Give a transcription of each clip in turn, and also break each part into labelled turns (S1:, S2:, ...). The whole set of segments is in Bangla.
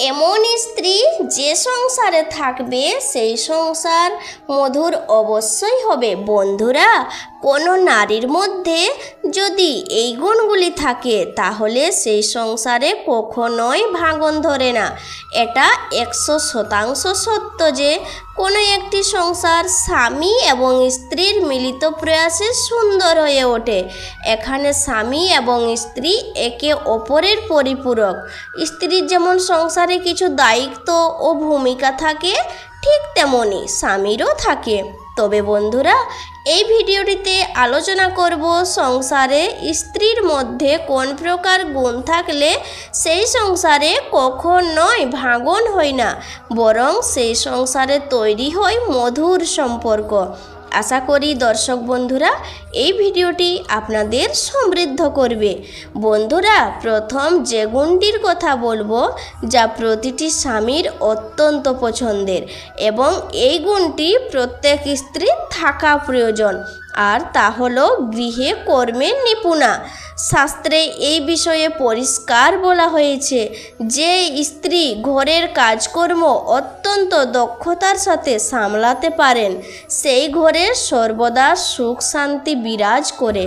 S1: এমন স্ত্রী যে সংসারে থাকবে সেই সংসার মধুর অবশ্যই হবে। বন্ধুরা, কোনো নারীর মধ্যে যদি এই গুণগুলি থাকে তাহলে সেই সংসারে কখনোই ভাঙন ধরে না। এটা 100% সত্য যে কোনো একটি সংসার স্বামী এবং স্ত্রীর মিলিত প্রয়াসে সুন্দর হয়ে ওঠে। এখানে স্বামী এবং স্ত্রী একে অপরের পরিপূরক। স্ত্রীর যেমন সংসারে কিছু দায়িত্ব ও ভূমিকা থাকে, ঠিক তেমনি স্বামীরও থাকে। তবে বন্ধুরা, এই ভিডিওটিতে আলোচনা করব সংসারে স্ত্রীর মধ্যে কোন প্রকার গুণ থাকলে সেই সংসারে কখনোই ভাঙন হয় না, বরং সেই সংসারে তৈরি হয় মধুর সম্পর্ক। আশা করি দর্শক বন্ধুরা এই ভিডিওটি আপনাদের সমৃদ্ধ করবে। বন্ধুরা, প্রথম যে গুণটির কথা বলবো যা প্রতিটি স্বামীর অত্যন্ত পছন্দের এবং এই গুণটি প্রত্যেক স্ত্রীর থাকা প্রয়োজন, আর তা হলো গৃহে কর্মে নিপুণা। শাস্ত্রে এই বিষয়ে পরিষ্কার বলা হয়েছে যে স্ত্রী ঘরের কাজকর্ম অত্যন্ত দক্ষতার সাথে সামলাতে পারেন, সেই ঘরে সর্বদা সুখ শান্তি বিরাজ করে।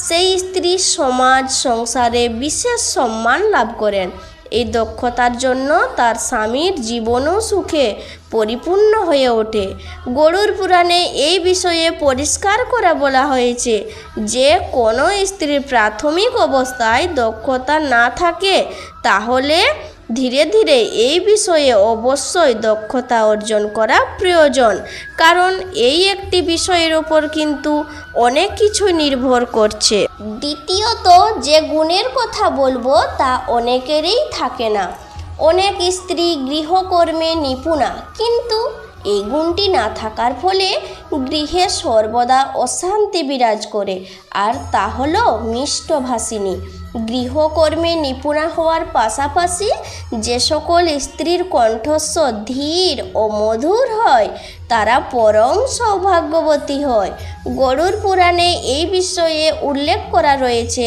S1: সেই স্ত্রী সমাজ সংসারে বিশেষ সম্মান লাভ করেন। এই দক্ষতার জন্য তার স্বামীর জীবনও সুখে পরিপূর্ণ হয়ে ওঠে। গরুড় পুরাণে এই বিষয়ে পরিষ্কার করে বলা হয়েছে যে কোনো স্ত্রীর প্রাথমিক অবস্থায় দক্ষতা না থাকে তাহলে ধীরে ধীরে এই বিষয়ে অবশ্যই দক্ষতা অর্জন করা প্রয়োজন, কারণ এই একটি বিষয়ের ওপর কিন্তু অনেক কিছু নির্ভর করছে। দ্বিতীয়ত যে গুণের কথা বলবো তা অনেকেরই থাকে না। অনেক স্ত্রী গৃহকর্মে নিপুণা, কিন্তু এই গুণটি না থাকার ফলে গৃহে সর্বদা অশান্তি বিরাজ করে, আর তা হলো মিষ্টভাষিনী। গৃহকর্মে নিপুণা হওয়ার পাশাপাশি যে সকল স্ত্রীর কণ্ঠস্বর ধীর ও মধুর হয় তারা পরম সৌভাগ্যবতী হয়। গরুড় পুরাণে এই বিষয়ে উল্লেখ করা রয়েছে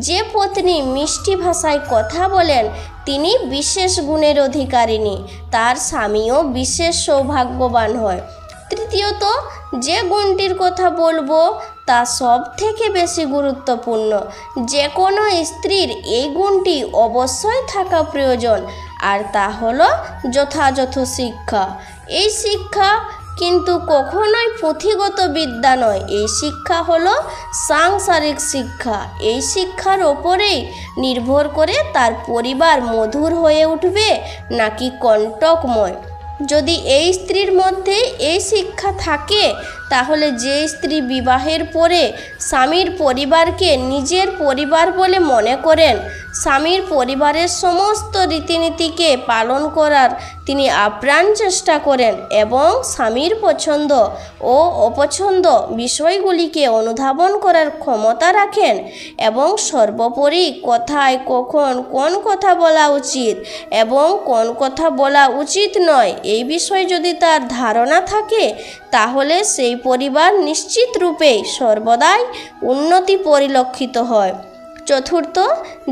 S1: যে পত্নী মিষ্টি ভাষায় কথা বলেন তিনি বিশেষ গুণের অধিকারিণী, তার স্বামীও বিশেষ সৌভাগ্যবান হয়। তৃতীয়ত যে গুণটির কথা বলবো তা সব থেকে বেশি গুরুত্বপূর্ণ। যে কোনো স্ত্রীর এই গুণটি অবশ্যই থাকা প্রয়োজন, আর তা হলো যথাযথ শিক্ষা। এই শিক্ষা কিন্তু কখনোই পুঁথিগত বিদ্যা নয়, এই শিক্ষা হলো সাংসারিক শিক্ষা। এই শিক্ষার ওপরেই নির্ভর করে তার পরিবার মধুর হয়ে উঠবে নাকি কণ্টকময়। যদি এই স্ত্রীর মধ্যে এই শিক্ষা থাকে তাহলে যে স্ত্রী বিবাহের পরে স্বামীর পরিবারকে নিজের পরিবার বলে মনে করেন, স্বামীর পরিবারের সমস্ত রীতিনীতিকে পালন করার তিনি আপ্রাণ চেষ্টা করেন এবং স্বামীর পছন্দ ও অপছন্দ বিষয়গুলিকে অনুধাবন করার ক্ষমতা রাখেন এবং সর্বোপরি কোথায় কখন কোন কথা বলা উচিত এবং কোন কথা বলা উচিত নয় এই বিষয়ে যদি তার ধারণা থাকে তাহলে সেই পরিবার নিশ্চিত রূপেই সর্বদাই উন্নতি পরিলক্ষিত হয়। চতুর্থ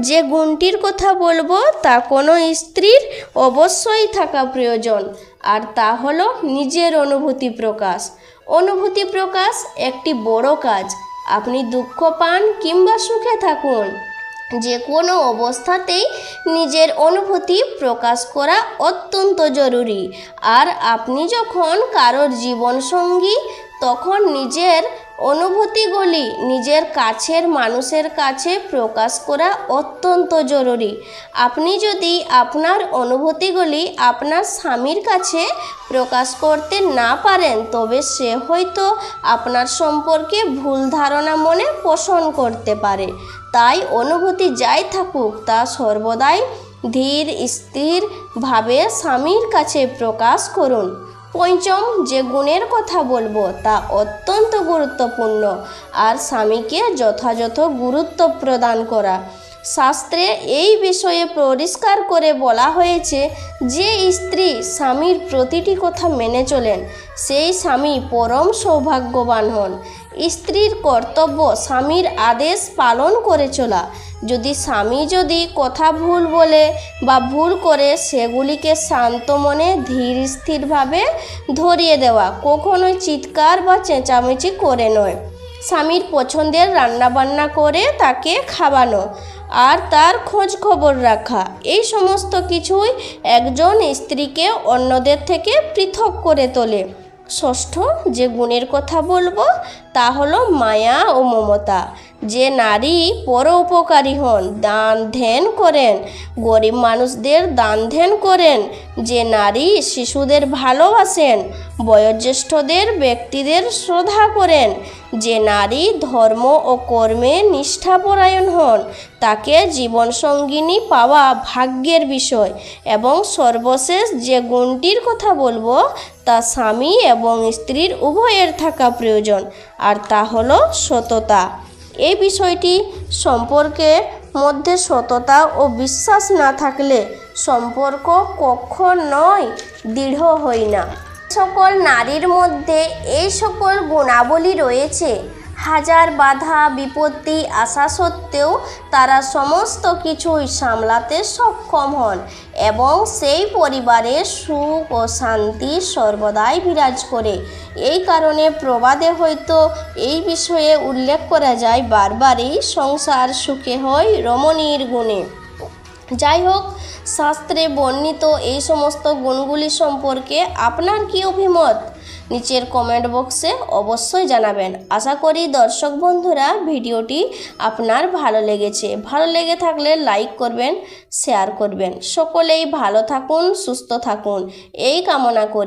S1: যে গুণটির কথা বলবো তা কোনো স্ত্রীর অবশ্যই থাকা প্রয়োজন, আর তা হলো নিজের অনুভূতি প্রকাশ। অনুভূতি প্রকাশ একটি বড় কাজ। আপনি দুঃখ পান কিংবা সুখে থাকুন, যে কোনো অবস্থাতেই নিজের অনুভূতি প্রকাশ করা অত্যন্ত জরুরি। আর আপনি যখন কারোর জীবনসঙ্গী তখন নিজের অনুভূতিগুলি নিজের কাছের মানুষের কাছে প্রকাশ করা অত্যন্ত জরুরি। আপনি যদি আপনার অনুভূতিগুলি আপনার স্বামীর কাছে প্রকাশ করতে না পারেন তবে সে হয়তো আপনার সম্পর্কে ভুল ধারণা মনে পোষণ করতে পারে। তাই অনুভূতি যাই থাকুক তা সর্বদাই ধীর স্থিরভাবে স্বামীর কাছে প্রকাশ করুন। পঞ্চম যে গুণের কথা বলবো তা অত্যন্ত গুরুত্বপূর্ণ, আর স্বামীকে যথাযথ গুরুত্ব প্রদান করা। শাস্ত্রে এই বিষয়ে পরিষ্কার করে বলা হয়েছে যে স্ত্রী স্বামীর প্রতিটি কথা মেনে চলেন সেই স্বামী পরম সৌভাগ্যবান হন। স্ত্রীর কর্তব্য স্বামীর আদেশ পালন করে চলা। যদি স্বামী যদি কথা ভুল বলে বা ভুল করে সেগুলিকে শান্ত মনে ধীর স্থিরভাবে ধরিয়ে দেওয়া, কখনোই চিৎকার বা চেঁচামেচি করে নয়। স্বামীর পছন্দের রান্নাবান্না করে তাকে খাওয়ানো আর তার খোঁজ খবর রাখা, এই সমস্ত কিছুই একজন স্ত্রীকে অন্যদের থেকে পৃথক করে তোলে। ষষ্ঠ যে গুণের কথা বলবো তা হলো মায়া ও মমতা। যে নারী পরোপকারী হন, দান ধ্যান করেন, গরিব মানুষদের দান ধ্যান করেন, যে নারী শিশুদের ভালোবাসেন, বয়োজ্যেষ্ঠদের ব্যক্তিদের শ্রদ্ধা করেন, যে নারী ধর্ম ও কর্মে নিষ্ঠাপরায়ণ হন, তাকে জীবনসঙ্গিনী পাওয়া ভাগ্যের বিষয়। এবং সর্বশেষ যে গুণটির কথা বলবো তা স্বামী এবং স্ত্রীর উভয়ের থাকা প্রয়োজন, আর তা হলো সততা। এই বিষয়টি সম্পর্কের মধ্যে সততা ও বিশ্বাস না থাকলে সম্পর্ক কখনোই দৃঢ় হয় না। সকল নারীর মধ্যে এই সকল গুণাবলী রয়েছে। হাজার বাধা বিপত্তি আসা সত্ত্বেও তারা সমস্ত কিছুই সামলাতে সক্ষম হন এবং সেই পরিবারে সুখ ও শান্তি সর্বদাই বিরাজ করে। এই কারণে প্রবাদে হয়তো এই বিষয়ে উল্লেখ করা যায়, বারবারই সংসার সুখে হয় রমণীর গুণে। যাই হোক, শাস্ত্রে বর্ণিত এই সমস্ত গুণগুলি সম্পর্কে আপনার কি অভিমত নিচের কমেন্ট বক্সে অবশ্যই জানাবেন। আশা করি দর্শক বন্ধুরা ভিডিওটি আপনার ভালো লেগেছে। ভালো লেগে থাকলে লাইক করবেন, শেয়ার করবেন। সকলেই ভালো থাকুন, সুস্থ থাকুন এই কামনা করি।